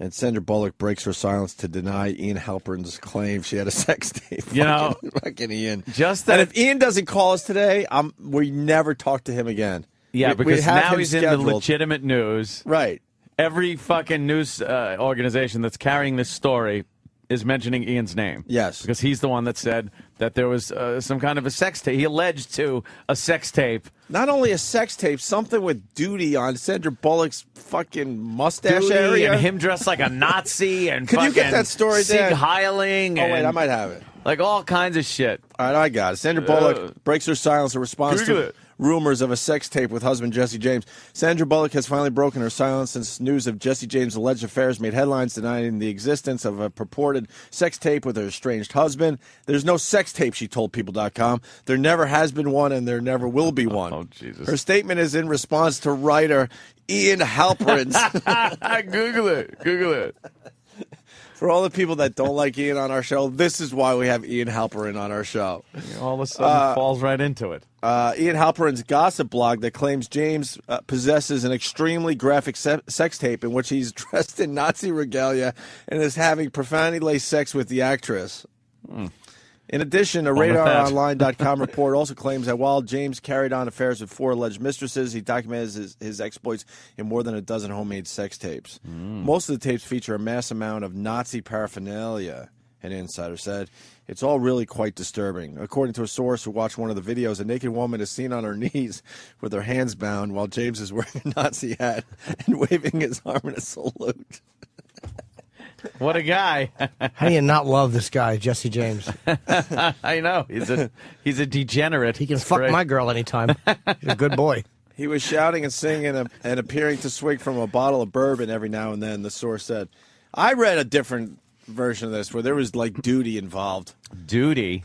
And Sandra Bullock breaks her silence to deny Ian Halperin's claim she had a sex tape. Fucking Ian. And if Ian doesn't call us today, we never talk to him again. Yeah, because now he's scheduled. in the legitimate news. Right. Every fucking news organization that's carrying this story is mentioning Ian's name. Yes. Because he's the one that said that there was some kind of a sex tape. He alleged to a sex tape. Not only a sex tape, something with duty on Sandra Bullock's fucking mustache Duty area. and him dressed like a Nazi and Could you get that story, Sieg Dan? Heiling. Oh, wait, I might have it. Like all kinds of shit. All right, I got it. Sandra Bullock breaks her silence in response to rumors of a sex tape with husband Jesse James. Sandra Bullock has finally broken her silence since news of Jesse James' alleged affairs made headlines denying the existence of a purported sex tape with her estranged husband. There's no sex tape, she told People.com. There never has been one, and there never will be one. Oh, Jesus. Her statement is in response to writer Ian Halperin's. Google it. Google it. For all the people that don't like Ian on our show, this is why we have Ian Halperin on our show. All of a sudden falls right into it. Ian Halperin's gossip blog that claims James possesses an extremely graphic sex tape in which he's dressed in Nazi regalia and is having profanity-laced sex with the actress. In addition, a RadarOnline.com report also claims that while James carried on affairs with 4 alleged mistresses, he documented his exploits in more than a dozen homemade sex tapes. Most of the tapes feature a mass amount of Nazi paraphernalia, an insider said. It's all really quite disturbing. According to a source who watched one of the videos, a naked woman is seen on her knees with her hands bound while James is wearing a Nazi hat and waving his arm in a salute. What a guy. How do you not love this guy, Jesse James? I know. He's a degenerate. He can fuck my girl anytime. He's a good boy. He was shouting and singing and appearing to swig from a bottle of bourbon every now and then, the source said. I read a different version of this where there was, like, duty involved. Duty?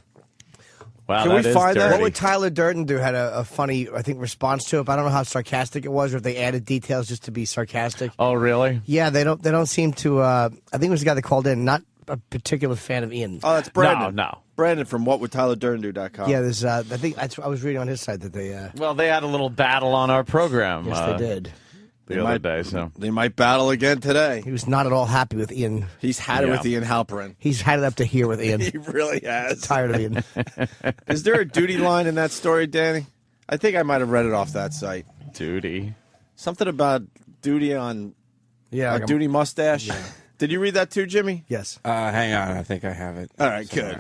Wow, Can we find that? What would Tyler Durden do? Had a funny, I think, response to it. But I don't know how sarcastic it was, or if they added details just to be sarcastic. Oh, really? Yeah, they don't seem to. I think it was the guy that called in, not a particular fan of Ian. Oh, that's Brandon. No. Brandon from whatwoulddtylerdurdendo.com. Yeah, there's. I think I was reading on his site that they. Well, they had a little battle on our program. Yes, they did. The other day, so they might battle again today. He was not at all happy with Ian. He's had it with Ian Halperin. He's had it up to here with Ian. He really has. Tired of Ian. Is there a duty line in that story, Danny? I think I might have read it off that site. Duty. Something about duty on a duty mustache. Yeah. Did you read that too, Jimmy? Yes. Hang on. I think I have it. All right, good.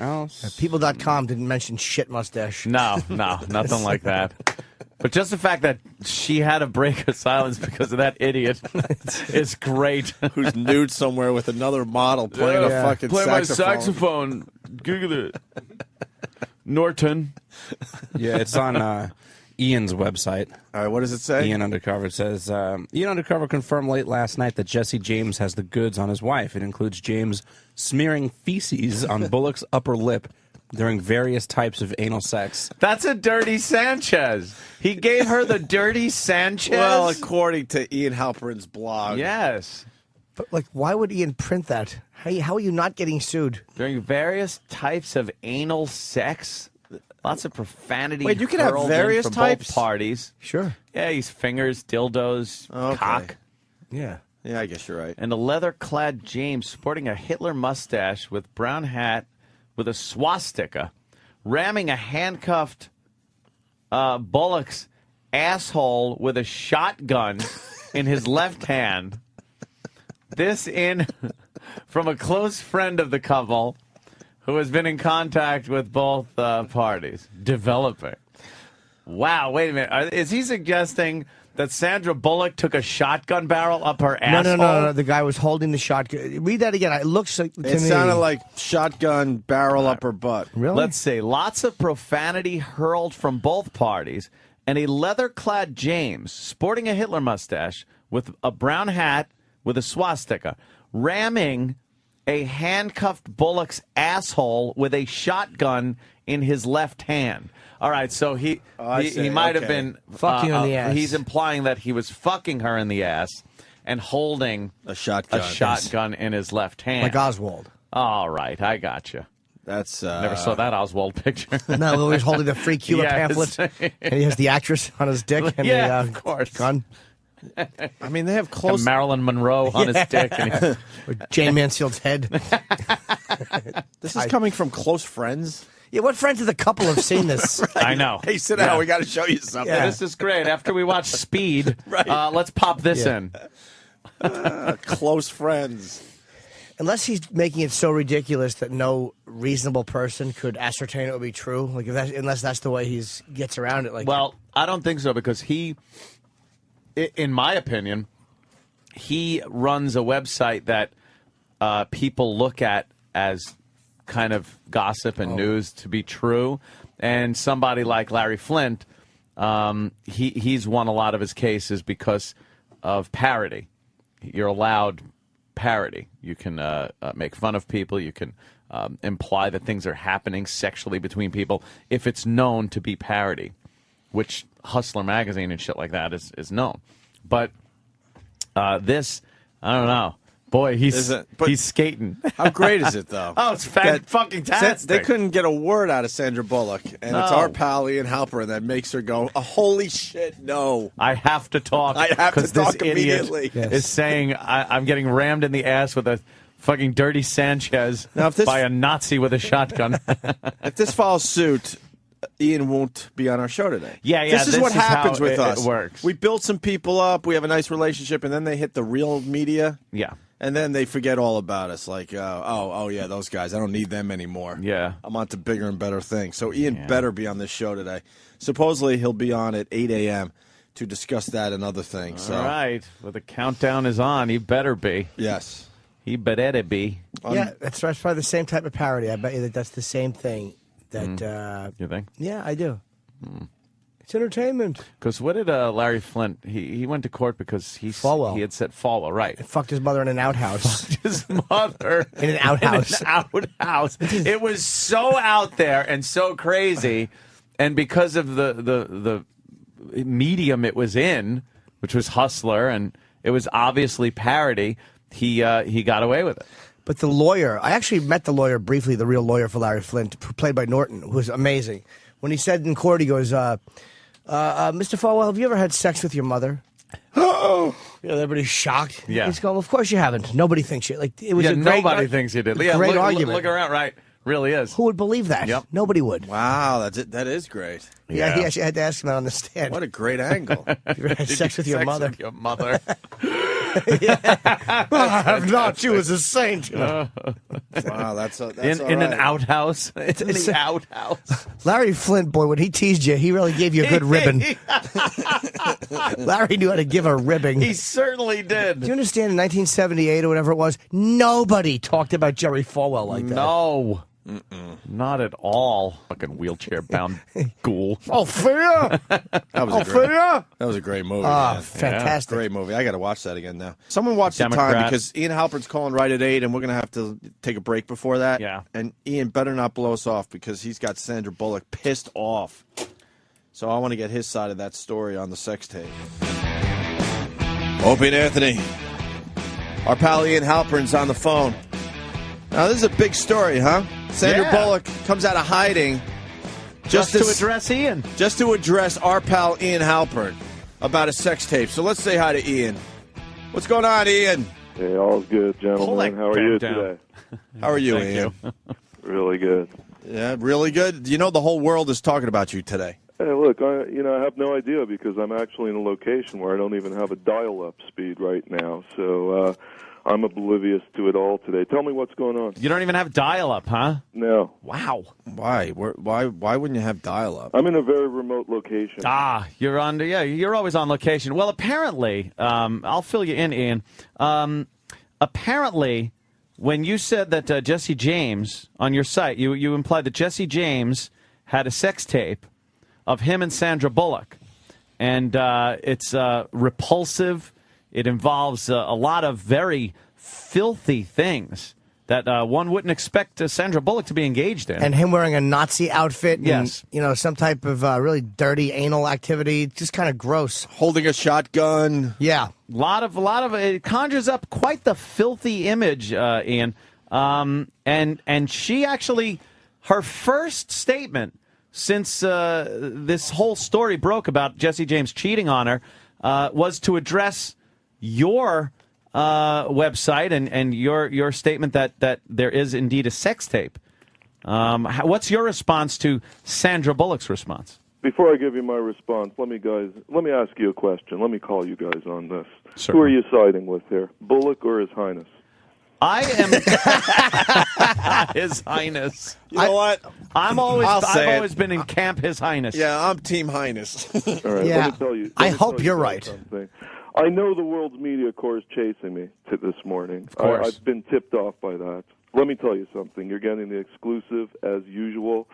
People.com didn't mention shit mustache. No, nothing like that. But just the fact that she had to break her silence because of that idiot is great. Who's nude somewhere with another model playing a fucking Play saxophone. my saxophone. Google it. Norton. Yeah, it's on Ian's website. All right, what does it say? Ian Undercover says, Ian Undercover confirmed late last night that Jesse James has the goods on his wife. It includes James smearing feces on Bullock's upper lip during various types of anal sex. That's a dirty Sanchez. He gave her the dirty Sanchez? Well, according to Ian Halperin's blog. Yes. But, like, why would Ian print that? How are you not getting sued? During various types of anal sex? Lots of profanity. Wait, you can have various from types? both parties. Sure. Yeah, he's fingers, dildos, cock. Yeah. Yeah, I guess you're right. And a leather-clad James sporting a Hitler mustache with brown hat with a swastika, ramming a handcuffed Bullock's asshole with a shotgun in his left hand. This in from a close friend of the couple who has been in contact with both parties. Developing. Wow, wait a minute. Is he suggesting that Sandra Bullock took a shotgun barrel up her asshole? No. The guy was holding the shotgun. Read that again. It looks like to me. It sounded like shotgun barrel up her butt. Really? Let's see. Lots of profanity hurled from both parties, and a leather-clad James sporting a Hitler mustache with a brown hat with a swastika, ramming a handcuffed Bullock's asshole with a shotgun in his left hand. All right, so he might have been fucking her in the ass. He's implying that he was fucking her in the ass and holding a shotgun in his left hand, like Oswald. All right, I got you. That's never saw that Oswald picture. No, he's holding the free Cuba Yes. pamphlet, and he has the actress on his dick and of course. gun. I mean, they have Have close. Marilyn Monroe on his dick. And Or Jane Mansfield's head. This is coming from close friends. Yeah, what friends of the couple have seen this? I know. Hey, sit down. We got to show you something. Yeah. This is great. After we watch Speed, let's pop this in. Close friends. Unless he's making it so ridiculous that no reasonable person could ascertain it would be true. Like, unless that's the way he gets around it. Like, Well, I don't think so because he, in my opinion, he runs a website that people look at as kind of gossip and news to be true. And somebody like Larry Flynt, he's won a lot of his cases because of parody. You're allowed parody. You can make fun of people. You can imply that things are happening sexually between people if it's known to be parody, which Hustler magazine and shit like that is known. But this, I don't know. Boy, he's skating. How great is it, though? Oh, it's fucking tastic. They couldn't get a word out of Sandra Bullock, and it's our pal Ian Halperin that makes her go, oh, holy shit, no. I have to talk. I have to this talk idiot immediately. is saying I'm getting rammed in the ass with a fucking dirty Sanchez Now, if this- by a Nazi with a shotgun. If this follows suit, Ian won't be on our show today. Yeah, This is what happens how with us. It works. We build some people up, we have a nice relationship, and then they hit the real media. Yeah. And then they forget all about us. Like, oh yeah, those guys. I don't need them anymore. Yeah. I'm on to bigger and better things. So Ian better be on this show today. Supposedly he'll be on at 8 a.m. to discuss that and other things. All right. Well, the countdown is on. He better be. Yes. He better be. yeah, that's probably the same type of parody. I bet you that's the same thing. That You think? yeah, I do. It's entertainment. Because what did Larry Flynt? He went to court because he had said Falwell, right? Fucked his mother in an outhouse. His mother In an outhouse. In an outhouse. It was so out there and so crazy, and because of the medium it was in, which was Hustler, and it was obviously parody, he got away with it. But the lawyer, I actually met the lawyer briefly, the real lawyer for Larry Flynt, played by Norton, who was amazing. When he said in court, he goes, Mr. Falwell, have you ever had sex with your mother? Oh, everybody's shocked. Yeah. He's going, of course you haven't. Nobody thinks you. Like, it was a great, nobody thinks you did. Great argument. Look around, right? Really is. Who would believe that? Yep. Nobody would. Wow, that's it. That is great. Yeah, he actually had to ask him out on the stand. What a great angle. You ever had sex with your mother? With your mother. I have not. She was a saint. Wow, that's all in right. an outhouse. It's in the outhouse. Larry Flynt, boy, when he teased you, he really gave you a good ribbon. Larry knew how to give a ribbing. He certainly did. Do you understand, in 1978 or whatever it was, nobody talked about Jerry Falwell like that. No. Not at all. Fucking wheelchair-bound ghoul. Oh, fear! That was a great movie. Ah, man. fantastic. Great movie. I got to watch that again now. Someone watch the time Democrat. because Ian Halperin's calling right at 8, and we're going to have to take a break before that. Yeah. And Ian better not blow us off because he's got Sandra Bullock pissed off. So I want to get his side of that story on the sex tape. Opie and Anthony. Our pal Ian Halperin's on the phone. Now, this is a big story, huh? Sandra Bullock comes out of hiding Just to address Ian. just to address our pal Ian Halperin about a sex tape. So let's say hi to Ian. What's going on, Ian? Hey, all's good, Pull that gentlemen. How are you down. today? How are you, Thank Ian? you. Really good. Yeah, really good. You know the whole world is talking about you today. Hey, look, I have no idea because I'm actually in a location where I don't even have a dial-up speed right now. So I'm oblivious to it all today. Tell me what's going on. You don't even have dial-up, huh? No. Wow. Why? Why wouldn't you have dial-up? I'm in a very remote location. You're on. Yeah, you're always on location. Well, apparently, I'll fill you in, Ian. Apparently, when you said that Jesse James on your site, you implied that Jesse James had a sex tape of him and Sandra Bullock, and it's repulsive. It involves a lot of very filthy things that one wouldn't expect Sandra Bullock to be engaged in. And him wearing a Nazi outfit. And, Yes. some type of really dirty anal activity. Just kind of gross. Holding a shotgun. Yeah. A lot of it conjures up quite the filthy image, Ian. And she actually, her first statement since this whole story broke about Jesse James cheating on her, was to address your website and your statement that there is indeed a sex tape. What's your response to Sandra Bullock's response? Before I give you my response, let me ask you a question. Let me call you guys on this. Certainly. Who are you siding with here, Bullock or His Highness? I am His Highness. You know what? I've always been in camp His Highness. Yeah, I'm Team Highness. All right, Yeah. let me tell you. I hope you're right. Something. I know the world's media corps is chasing me this morning. Of course. I've been tipped off by that. Let me tell you something. You're getting the exclusive as usual.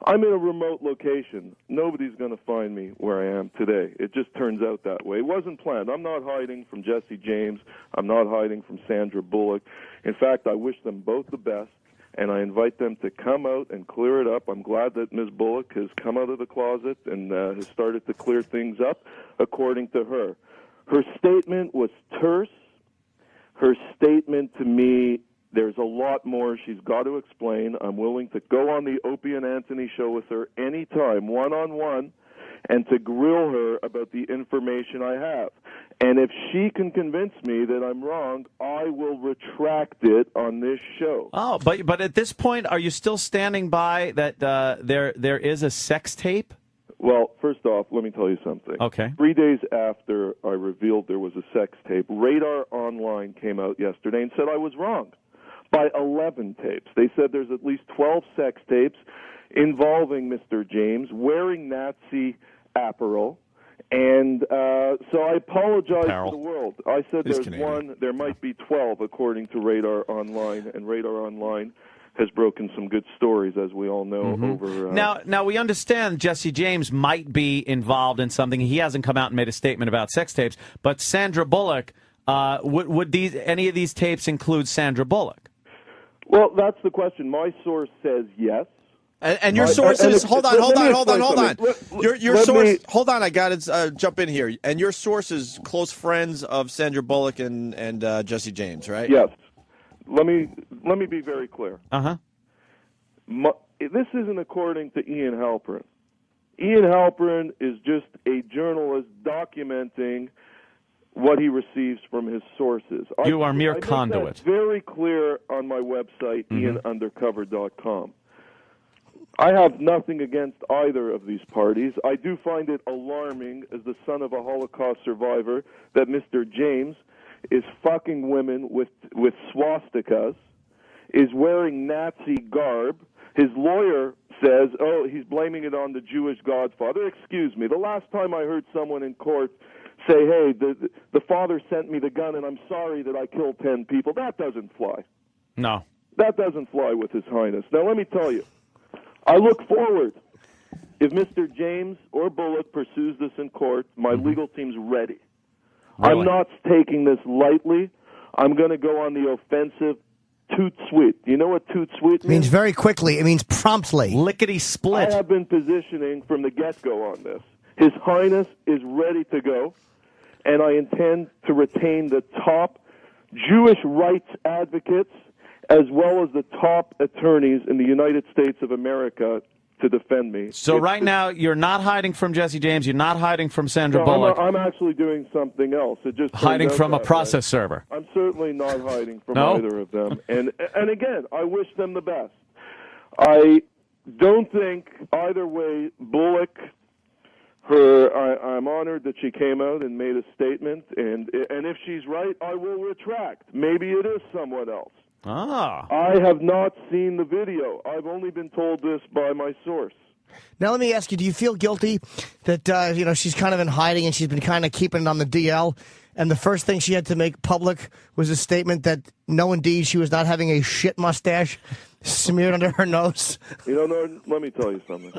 I'm in a remote location. Nobody's going to find me where I am today. It just turns out that way. It wasn't planned. I'm not hiding from Jesse James. I'm not hiding from Sandra Bullock. In fact, I wish them both the best, and I invite them to come out and clear it up. I'm glad that Ms. Bullock has come out of the closet and has started to clear things up, according to her. Her statement was terse. Her statement to me, there's a lot more she's got to explain. I'm willing to go on the Opie and Anthony show with her anytime, one-on-one, and to grill her about the information I have. And if she can convince me that I'm wrong, I will retract it on this show. Oh, but at this point, are you still standing by that there is a sex tape? Well, first off, let me tell you something. Okay. 3 days after I revealed there was a sex tape, Radar Online came out yesterday and said I was wrong by 11 tapes. They said there's at least 12 sex tapes involving Mr. James wearing Nazi apparel. And so I apologize to the world. I said He's there's Canadian. one. There might be 12, according to Radar Online, and Radar Online has broken some good stories, as we all know. Over Now we understand Jesse James might be involved in something. He hasn't come out and made a statement about sex tapes. But Sandra Bullock, would any of these tapes include Sandra Bullock? Well, that's the question. My source says yes. And your sources, hold on. Your source, hold on, I got to jump in here. And your source is close friends of Sandra Bullock and Jesse James, right? Yes. Let me be very clear. Uh-huh. This isn't according to Ian Halperin. Ian Halperin is just a journalist documenting what he receives from his sources. You are mere I make conduit. that very clear on my website, ianundercover.com. I have nothing against either of these parties. I do find it alarming, as the son of a Holocaust survivor, that Mr. James is fucking women with swastikas, is wearing Nazi garb. His lawyer says, he's blaming it on the Jewish Godfather. Excuse me, the last time I heard someone in court say, hey, the father sent me the gun and I'm sorry that I killed 10 people, that doesn't fly. No. That doesn't fly with His Highness. Now, let me tell you, I look forward. If Mr. James or Bullock pursues this in court, my legal team's ready. Really? I'm not taking this lightly. I'm going to go on the offensive toot sweet. You know what toot sweet It means very quickly. It means promptly. Lickety split. I have been positioning from the get-go on this. His Highness is ready to go, and I intend to retain the top Jewish rights advocates as well as the top attorneys in the United States of America to defend me. So right now, you're not hiding from Jesse James. You're not hiding from Sandra Bullock. I'm actually doing something else. It just hiding turns out from a that process way. server. I'm certainly not hiding from No? either of them. And again, I wish them the best. I don't think either way, Bullock, I'm honored that she came out and made a statement. And if she's right, I will retract. Maybe it is someone else. Ah. I have not seen the video. I've only been told this by my source. Now, let me ask you, do you feel guilty that, she's kind of in hiding and she's been kind of keeping it on the DL, and the first thing she had to make public was a statement that, no, indeed, she was not having a shit mustache smeared under her nose? No, let me tell you something.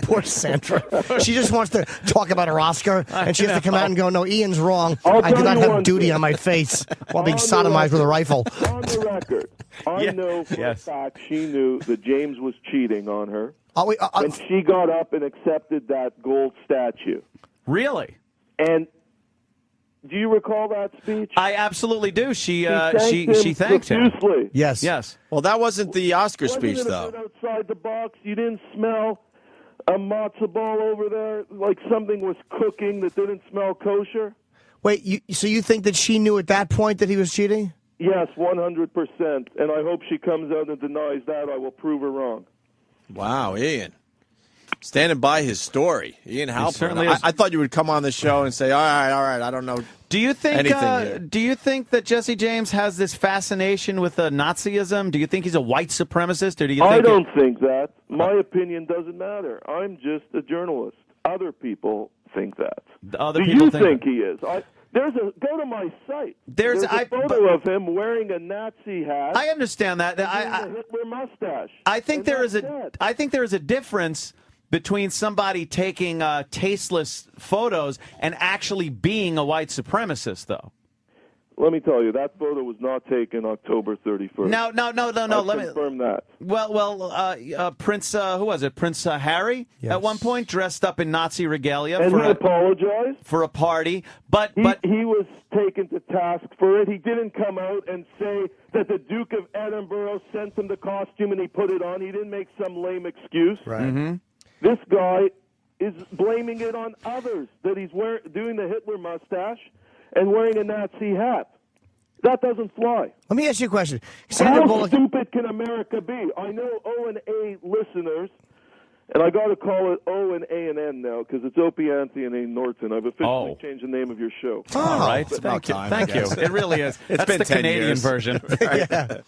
Poor Sandra. She just wants to talk about her Oscar, and she has to come out and go, no, Ian's wrong. I did not have duty on my face while being sodomized with a rifle. On the record, I know for a fact she knew that James was cheating on her, and she got up and accepted that gold statue. Really? And do you recall that speech? I absolutely do. She thanked him. profusely. Yes. Yes. Well, that wasn't the Oscar speech, Wasn't it though. a bit outside the box? You didn't smell a matzo ball over there, like something was cooking that didn't smell kosher? Wait, so you think that she knew at that point that he was cheating? Yes, 100%. And I hope she comes out and denies that. I will prove her wrong. Wow, Ian. Standing by his story. Ian certainly Halperin. is. I thought you would come on the show and say, all right, I don't know. Do you think? Anything here. Do you think that Jesse James has this fascination with Nazism? Do you think he's a white supremacist, or do you think? I don't think that. My opinion doesn't matter. I'm just a journalist. Other people think that. Other Do people you think he is? Go to my site. There's a photo of him wearing a Nazi hat. I understand that. And a Hitler mustache. I think there is that's I think there is a difference between somebody taking tasteless photos and actually being a white supremacist, though. Let me tell you, that photo was not taken October 31st. No. Let me confirm that. Well, Prince, who was it? Prince Harry, Yes. at one point, dressed up in Nazi regalia And he apologized. for a party. But He was taken to task for it. He didn't come out and say that the Duke of Edinburgh sent him the costume and he put it on. He didn't make some lame excuse. Right. Mm-hmm. This guy is blaming it on others, that he's doing the Hitler mustache and wearing a Nazi hat. That doesn't fly. Let me ask you a question. Sandra How Bullock. stupid can America be? I know O&A listeners, and I got to call it O and A and N now because it's Opie, Anthony, and A. Norton. I've officially changed the name of your show. all right, it's about time, thank I you. guess. It really is. That's been the 10 Canadian years. version. Yeah.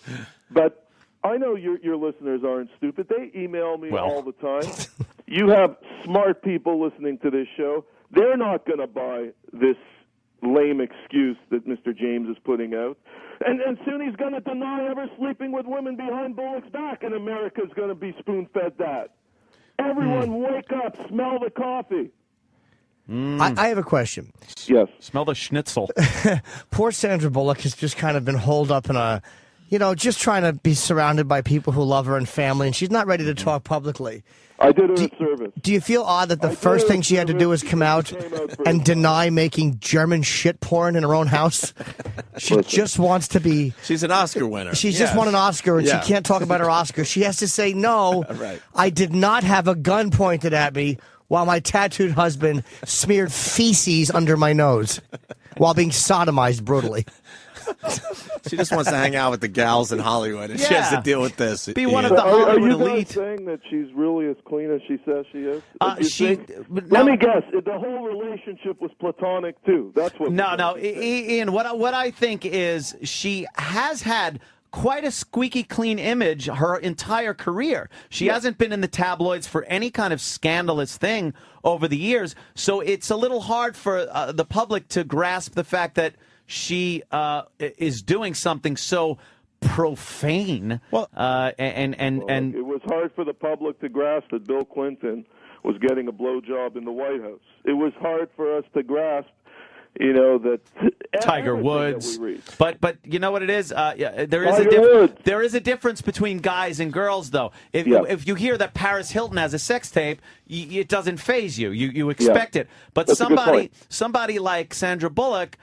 But I know your listeners aren't stupid. They email me Well. all the time. You have smart people listening to this show. They're not going to buy this lame excuse that Mr. James is putting out. And soon he's going to deny ever sleeping with women behind Bullock's back, and America's going to be spoon-fed that. Everyone wake up, smell the coffee. I have a question. Yes. Smell the schnitzel. Poor Sandra Bullock has just kind of been holed up in a, just trying to be surrounded by people who love her and family, and she's not ready to talk publicly. I did her a service. Do you feel odd that the first thing she had to do was come out and deny making German shit porn in her own house? She just wants to be. She's an Oscar winner. She's just won an Oscar, and Yeah. she can't talk about her Oscar. She has to say, no, Right. I did not have a gun pointed at me while my tattooed husband smeared feces under my nose while being sodomized brutally. She just wants to hang out with the gals in Hollywood, and she has to deal with this. Be one of Ian. the Are Hollywood you guys elite. saying that she's really as clean as she says she is? But Let no- me guess. The whole relationship was platonic, too. That's what. No, Ian. What I think is she has had quite a squeaky clean image her entire career. She hasn't been in the tabloids for any kind of scandalous thing over the years, so it's a little hard for the public to grasp the fact that she is doing something so profane. Well, and It was hard for the public to grasp that Bill Clinton was getting a blowjob in the White House. It was hard for us to grasp, that Tiger everything Woods. that we read. But you know what it is? There is a difference between guys and girls, though. If you hear that Paris Hilton has a sex tape, it doesn't faze you. You expect it. But That's a good somebody like Sandra Bullock,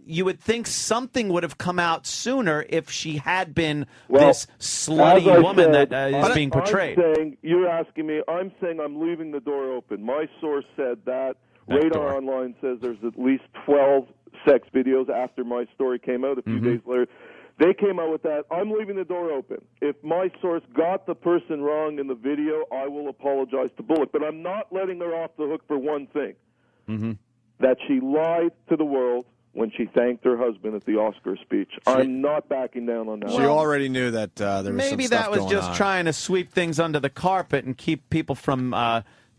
you would think something would have come out sooner if she had been this slutty woman that is being portrayed. You're asking me. I'm saying I'm leaving the door open. My source said that. Radar Online says there's at least 12 sex videos after my story came out a few days later. They came out with that. I'm leaving the door open. If my source got the person wrong in the video, I will apologize to Bullock. But I'm not letting her off the hook for one thing, that she lied to the world when she thanked her husband at the Oscar speech. I'm not backing down on that. She already knew that there was Maybe some stuff that was going just on. trying to sweep things under the carpet and keep people from,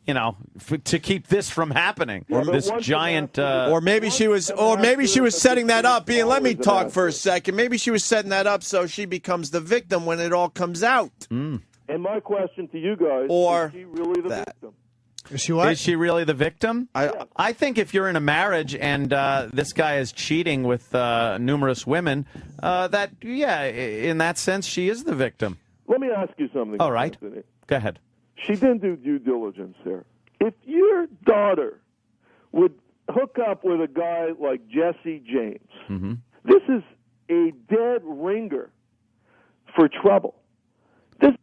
to keep this from happening. This giant. Or maybe she was setting that up. Ian, let me talk for a second. Maybe she was setting that up so she becomes the victim when it all comes out. And my question to you guys, Or is she really the that. victim? Is she what? Is she really the victim? I think if you're in a marriage and this guy is cheating with numerous women, in that sense, she is the victim. Let me ask you something. All right. Anthony. Go ahead. She didn't do due diligence there. If your daughter would hook up with a guy like Jesse James, this is a dead ringer for trouble.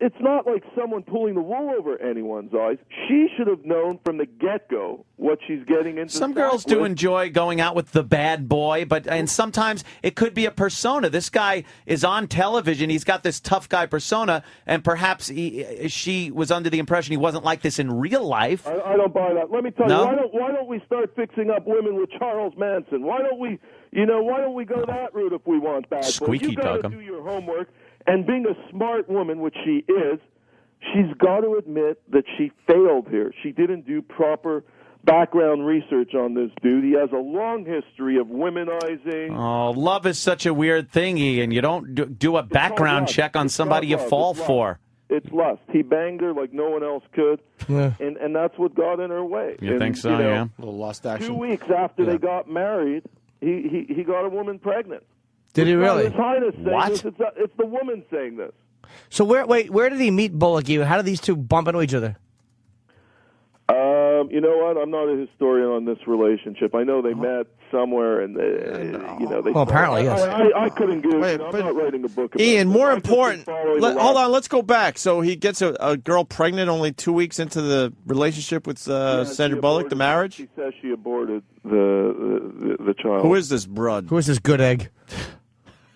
It's not like someone pulling the wool over anyone's eyes. She should have known from the get-go what she's getting into. Some girls do enjoy going out with the bad boy, and sometimes it could be a persona. This guy is on television. He's got this tough guy persona, and perhaps she was under the impression he wasn't like this in real life. I don't buy that. Let me tell you, why don't we start fixing up women with Charles Manson? Why don't we go that route if we want bad boys? Squeaky, You got to Doug. do your homework. And being a smart woman, which she is, she's got to admit that she failed here. She didn't do proper background research on this dude. He has a long history of womenizing. Oh, love is such a weird thing, Ian. You don't do a background check on somebody you fall for. It's lust. He banged her like no one else could, and that's what got in her way. You think so, yeah? A little lust action. 2 weeks after they got married, he got a woman pregnant. Did he really? His Highness saying What? this. It's the woman saying this. So where did he meet Bullock? How did these two bump into each other? You know what? I'm not a historian on this relationship. I know they met somewhere, and they. Well, apparently, yes. I couldn't give. I'm not writing a book about Ian, it. more I've just been important. following the Hold last- on, let's go back. So he gets a girl pregnant only 2 weeks into the relationship with Sandra Bullock, the marriage. She says she aborted the child. Who is this broad? Who is this good egg?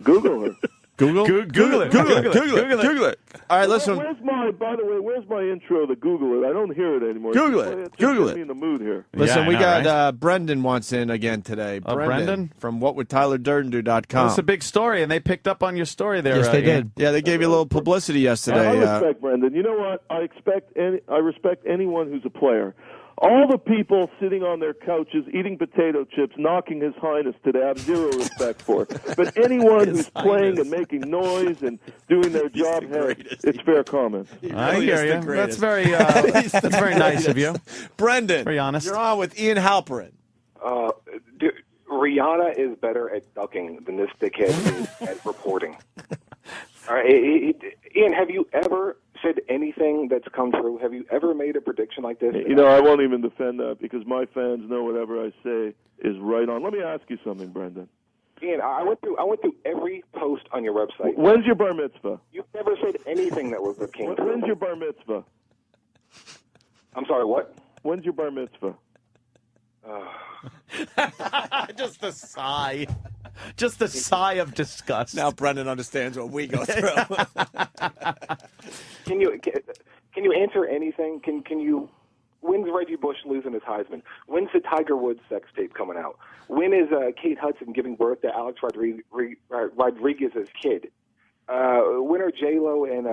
Google her. Google? Google it. Google it. All right, listen. By the way, where's my intro to Google it? I don't hear it anymore. Google Just it. play Just Google get it. me in the mood here. Listen, Yeah, I we know, got right? Brendan wants in again today. Brendan? From whatwould It's a big story, and they picked up on your story there. Yes, they Ian. did. Yeah, they gave you a little publicity I yesterday. respect Brendan. You know what? I respect anyone who's a player. All the people sitting on their couches eating potato chips, knocking His Highness today, I have zero respect for. But anyone who's playing and making noise and doing their job, hey, it's fair comment. I really is hear the you. greatest. That's very nice of you. Brendan, Very honest. you're on with Ian Halperin. Rihanna is better at ducking than this dickhead is at reporting. All right, Ian, have you ever said anything that's come true? Have you ever made a prediction like this? You know, I won't even defend that because my fans know whatever I say is right on. Let me ask you something, Brendan. Ian, I went through every post on your website. When's your bar mitzvah? You've never said anything that came true. When's your bar mitzvah? I'm sorry, what? When's your bar mitzvah? Just a sigh. Just a sigh of disgust. Now Brendan understands what we go through. Can you answer anything? Can you? When's Reggie Bush losing his Heisman? When's the Tiger Woods sex tape coming out? When is Kate Hudson giving birth to Alex Rodriguez's kid? When are J-Lo and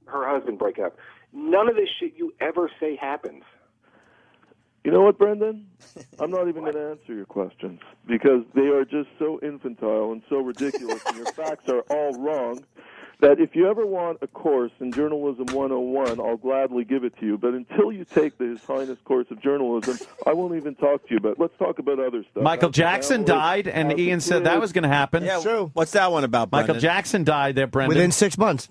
her husband break up? None of this shit you ever say happens. You know what, Brendan? I'm not even going to answer your questions because they are just so infantile and so ridiculous, and your facts are all wrong, that if you ever want a course in Journalism 101, I'll gladly give it to you. But until you take the His Highness course of journalism, I won't even talk to you about it. Let's talk about other stuff. Michael Jackson died, and Ian said that was going to happen. Yeah, true. What's that one about, Brendan? Michael Jackson died there, Brendan. Within 6 months.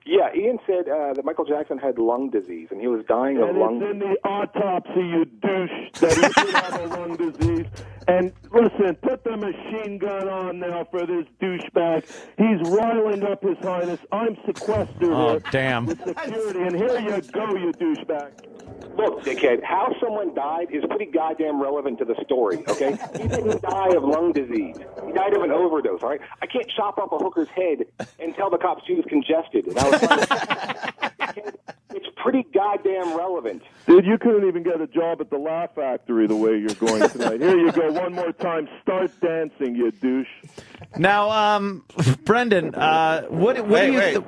Yeah, Ian said that Michael Jackson had lung disease, and he was dying of lung disease. It's in the autopsy, you douche, that he did have a lung disease. And listen, put the machine gun on now for this douchebag. He's riling up His Highness. I'm sequestered Oh, here damn. with security, and here you go, you douchebag. Look, dickhead, how someone died is pretty goddamn relevant to the story, okay? He didn't die of lung disease. He died of an overdose, all right? I can't chop off a hooker's head and tell the cops she was congested. And I was like, it's pretty goddamn relevant. Dude, you couldn't even get a job at the Laugh Factory the way you're going tonight. Here you go, one more time. Start dancing, you douche. Now, Brendan, what do you...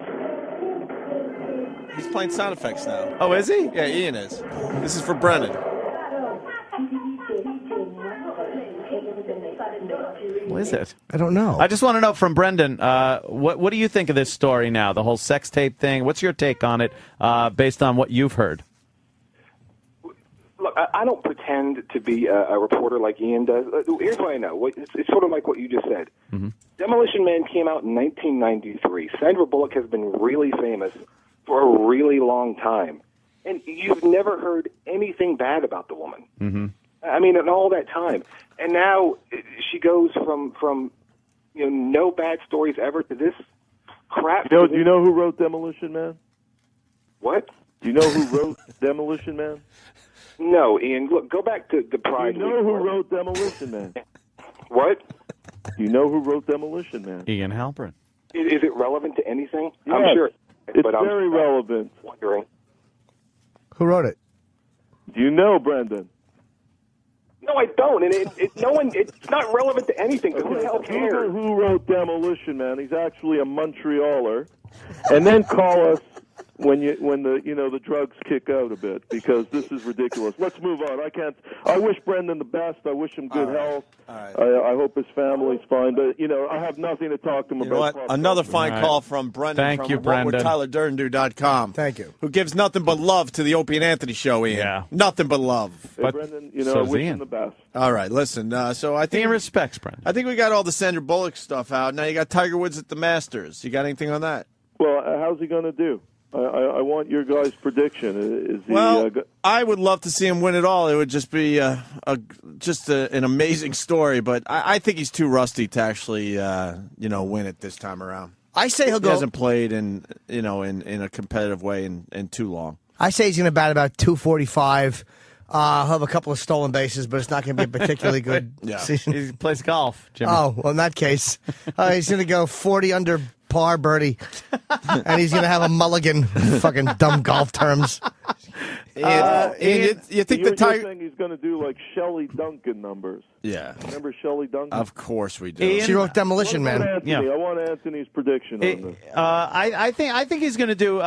He's playing sound effects now. Oh, is he? Yeah, Ian is. This is for Brendan. What is it? I don't know. I just want to know from Brendan, what do you think of this story now, the whole sex tape thing? What's your take on it based on what you've heard? Look, I don't pretend to be a reporter like Ian does. Here's what I know. It's sort of like what you just said. Mm-hmm. Demolition Man came out in 1993. Sandra Bullock has been really famous for a really long time. And you've never heard anything bad about the woman. Mm-hmm. I mean, in all that time. And now she goes from no bad stories ever to this crap. Do you know who wrote Demolition Man? What? Do you know who wrote Demolition Man? No, Ian. Look, go back to the Pride. Do you know who wrote Demolition Man? What? Do you know who wrote Demolition Man? Ian Halperin. Is it relevant to anything? Yes, I'm sure. It's but I'm very relevant. wondering. Who wrote it? Do you know, Brendan? No, I don't. And it's not relevant to anything. Who the hell Google cares? who wrote Demolition Man. He's actually a Montrealer. And then call us when the drugs kick out a bit, because this is ridiculous. Let's move on. I wish Brendan the best. I wish him good health. All right. I hope his family's fine. But I have nothing to talk to him You know about. what? Another fine All right. call from Brendan. Thank from you, Brendan. WhatWoulDTylerDurdenDo.com. Thank you. Who gives nothing but love to the Opie and Anthony show, Ian. Yeah. Nothing but love. Hey, But Brendan, so I is wish Ian. him the best. All right, listen. So I think Ian respects Brendan. I think we got all the Sandra Bullock stuff out. Now you got Tiger Woods at the Masters. You got anything on that? Well, how's he going to do? I want your guys' prediction. Is he? Well, I would love to see him win it all. It would just be an amazing story. But I think he's too rusty to actually win it this time around. I say he'll He go. hasn't played in a competitive way in too long. I say he's going to bat about 245. He'll have a couple of stolen bases, but it's not going to be a particularly good Yeah. season. He plays golf, Jimmy. Oh, well, in that case, he's going to go 40 under par birdie, and he's going to have a mulligan. Fucking dumb golf terms. Ian, you think you're the Tiger? saying he's going to do like Shelley Duncan numbers? Yeah, Remember Shelley Duncan? of course we do. Ian- She wrote Demolition What about Man. Anthony? Yeah. I want Anthony's prediction on this. I think he's going to do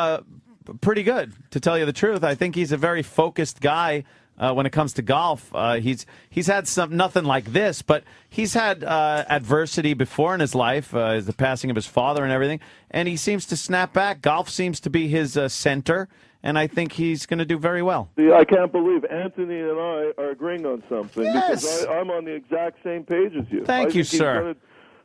pretty good. To tell you the truth, I think he's a very focused guy when it comes to golf. He's had nothing like this, but he's had adversity before in his life, the passing of his father and everything, and he seems to snap back. Golf seems to be his center, and I think he's going to do very well. See, I can't believe Anthony and I are agreeing on something, Yes. because I'm on the exact same page as you. Thank I you, think he's sir. gonna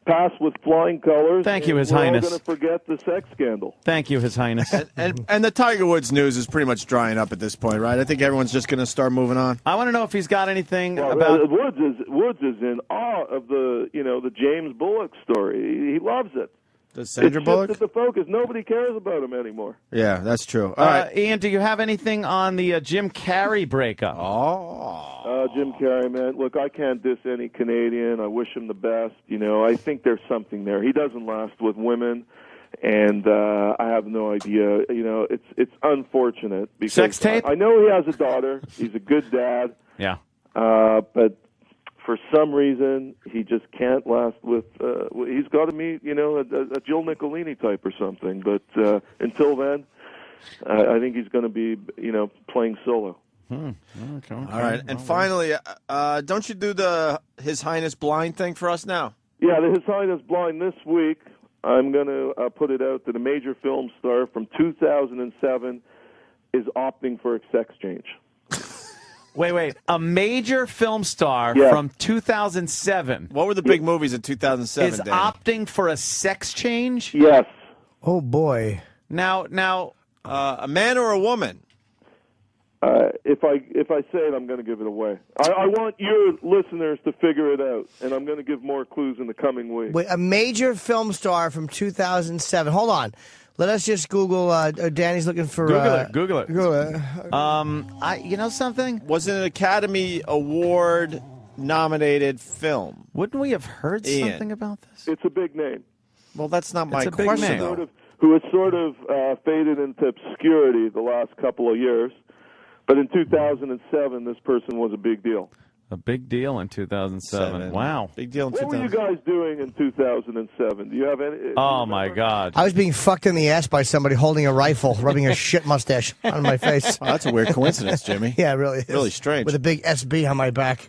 pass with flying colors. Thank you, and His we're Highness. all going to forget the sex scandal. Thank you, His Highness. And the Tiger Woods news is pretty much drying up at this point, right? I think everyone's just going to start moving on. I want to know if he's got anything Well, about. Woods is in awe of the James Bullock story. He loves it. The Sandra it's Bullock? just at the focus. Nobody cares about him anymore. Yeah, that's true. All right. Ian, do you have anything on the Jim Carrey breakup? Jim Carrey, man. Look, I can't diss any Canadian. I wish him the best. I think there's something there. He doesn't last with women, and I have no idea. It's unfortunate because Sex tape? I know he has a daughter. He's a good dad. Yeah. But for some reason, he just can't last with. He's got to meet, a Jill Nicolini type or something. But until then, I think he's going to be, playing solo. Okay. All right. And finally, don't you do the His Highness blind thing for us now? Yeah, the His Highness blind this week. I'm going to put it out that a major film star from 2007 is opting for a sex change. Wait. A major film star Yeah. from 2007 What were the big movies in 2007, is Danny? opting for a sex change? Yes. Oh, boy. Now, a man or a woman? If I say it, I'm going to give it away. I want your listeners to figure it out, and I'm going to give more clues in the coming week. Wait, a major film star from 2007. Hold on. Let us just Google. Danny's looking for. Google it. Google it. you know something? Was it an Academy Award nominated film? Wouldn't we have heard Ian. something about this? It's a big name. Well, that's not my a big question, name. though. Who has sort of faded into obscurity the last couple of years. But in 2007, this person was a big deal. A big deal in 2007. Wow. Big deal in What were you 2000. guys doing in 2007? Do you have any? Oh, my God. I was being fucked in the ass by somebody holding a rifle, rubbing a shit mustache on my face. Oh, that's a weird coincidence, Jimmy. Yeah, it really is. Really strange. With a big SB on my back.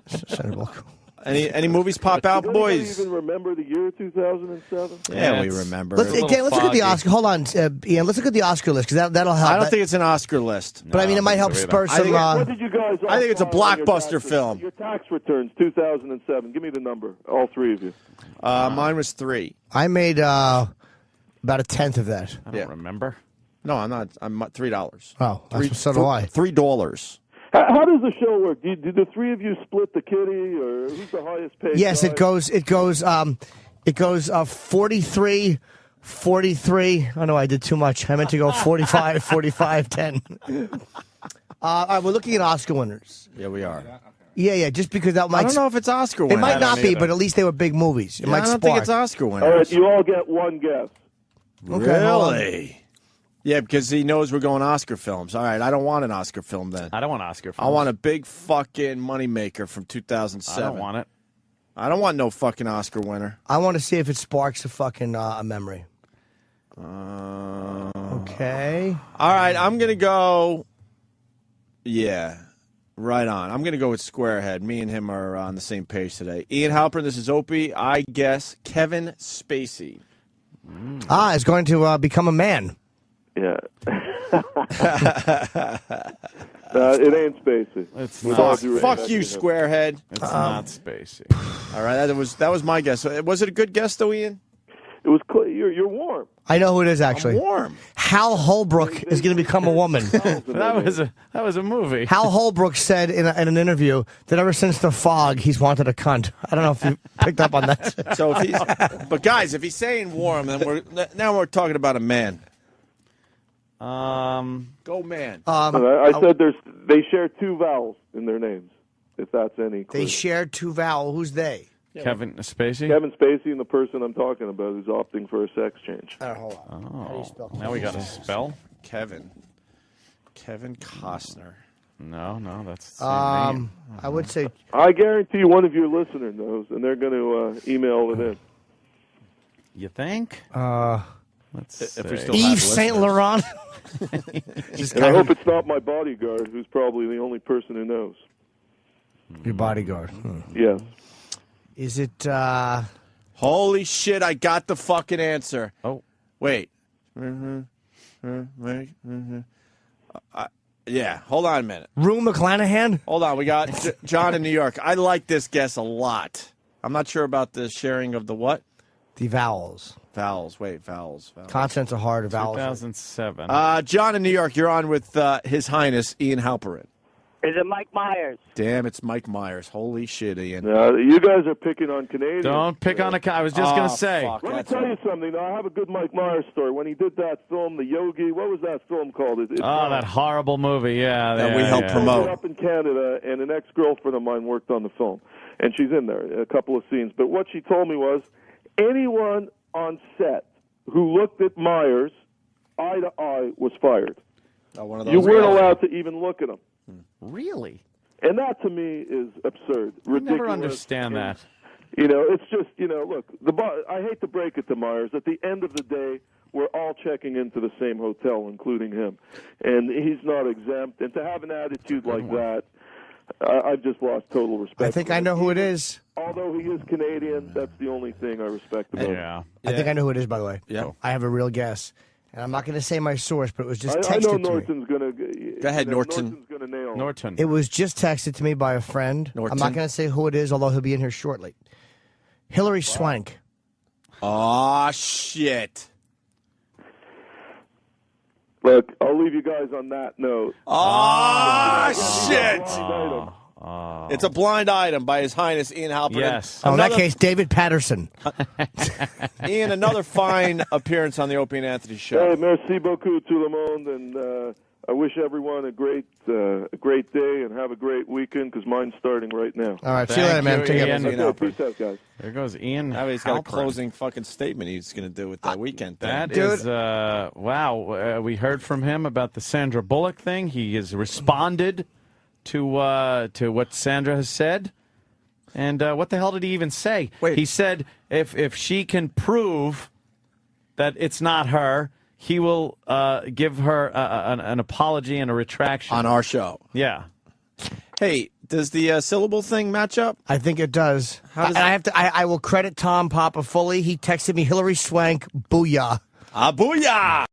Sandra Bullock. Any movies pop out, Does anybody boys? even remember the year 2007? Yeah, we it's- remember. Let's little look at the foggy. Oscar. Hold on, Ian. Let's look at the Oscar list because that'll help. I don't think it's an Oscar list. But I mean, it might help either. spur I some. think What did you guys? All I think it's a file on your blockbuster tax film. Your tax returns 2007. Give me the number. All three of you. Mine was 3. I made about a tenth of that. I don't remember. No, I'm not. I'm $3. Oh, so do I. $3. How does the show work? Do the three of you split the kitty, or who's the highest paid? Yes, guy? it goes 43, 43. Oh, no, I did too much. I meant to go 45, 45, 10. All right, we're looking at Oscar winners. Yeah, we are. Yeah, just because that might... I don't know if it's Oscar It winner. might not be, but at least they were big movies. It might I don't spark. think it's Oscar winner. All right, you all get one guess. Okay, hold on. Really? Yeah, because he knows we're going Oscar films. All right, I don't want an Oscar film then. I don't want Oscar films. I want a big fucking moneymaker from 2007. I don't want it. I don't want no fucking Oscar winner. I want to see if it sparks a fucking a memory. Okay. All right, I'm going to go. Yeah, right on. I'm going to go with Squarehead. Me and him are on the same page today. Ian Halperin, this is Opie. I guess Kevin Spacey. Is going to become a man. Yeah. It ain't Spacey. It's With not. all due Fuck respect you, to him. Squarehead. It's not Spacey. All right, that was my guess. Was it a good guess, though, Ian? It was you're warm. I know who it is, actually. I'm warm. Hal Holbrook is going to become a woman. That was a movie. Hal Holbrook said in an interview that ever since The Fog, he's wanted a cunt. I don't know if you picked up on that. So, but guys, if he's saying warm, then we're talking about a man. Go man. I said they share two vowels in their names. If that's any clue. They share two vowels. Who's they? Kevin Spacey? Kevin Spacey and the person I'm talking about who's opting for a sex change. Hold on. How do you spell Now we got a spell? Kevin Costner. No, that's the same name. I would say I guarantee one of your listeners knows, and they're going to email it in. You think? Let's if we see. still Yves have Saint listeners. Laurent. And I hope it's not my bodyguard, who's probably the only person who knows. Your bodyguard. Yes. Is it? Holy shit! I got the fucking answer. Oh, wait. Yeah. Hold on a minute. Rue McClanahan? Hold on. We got John in New York. I like this guess a lot. I'm not sure about the sharing of the what? The vowels. Vowels. Wait, vowels. Consonants are hard. Vowels. 2007. John in New York, you're on with His Highness Ian Halperin. Is it Mike Myers? Damn, it's Mike Myers. Holy shit, Ian. You guys are picking on Canadians. Don't pick on a. I was just going to say. Fuck, Let me tell you something. I have a good Mike Myers story. When he did that film, The Yogi, what was that film called? That horrible movie. Yeah, That we helped I promote. up in Canada, and an ex-girlfriend of mine worked on the film, and she's in there, a couple of scenes. But what she told me was, anyone on set who looked at Myers eye to eye was fired. One of those You weren't guys. allowed to even look at him. Really? And that, to me, is absurd. I Ridiculous. never understand that. It's just, look, I hate to break it to Myers. At the end of the day, we're all checking into the same hotel, including him. And he's not exempt. And to have an attitude like that, I've just lost total respect. I think I know who it is. Although he is Canadian, that's the only thing I respect about him. Yeah. I think I know who it is, by the way. Yeah. I have a real guess. And I'm not going to say my source, but it was just I know texted to me. Norton's going to... Go ahead, Norton. Norton's going to nail him. Norton. It was just texted to me by a friend. Norton. I'm not going to say who it is, although he'll be in here shortly. Hillary Swank. Aw, shit. Look, I'll leave you guys on that note. Aw, shit. Blind item. It's a blind item by His Highness Ian Halperin. Yes. Oh, in that Another- case, David Patterson. Ian, another fine appearance on the Opie and Anthony Hey, show. merci beaucoup tout le monde, and I wish everyone a great day and have a great weekend, because mine's starting right now. All right, see you Thank later, man. you, Take care. Ian. Okay, peace out, guys. There goes Ian. Now he's got a Halperin. closing fucking statement he's going to do with that weekend thing. That Dude. is, wow. We heard from him about the Sandra Bullock thing. He has responded to what Sandra has said. And what the hell did he even say? Wait. He said if she can prove that it's not her, he will give her an apology and a retraction. On our show. Yeah. Hey, does the syllable thing match up? I think it does. How does And I will credit Tom Papa fully. He texted me Hillary Swank, booyah. Ah, booyah!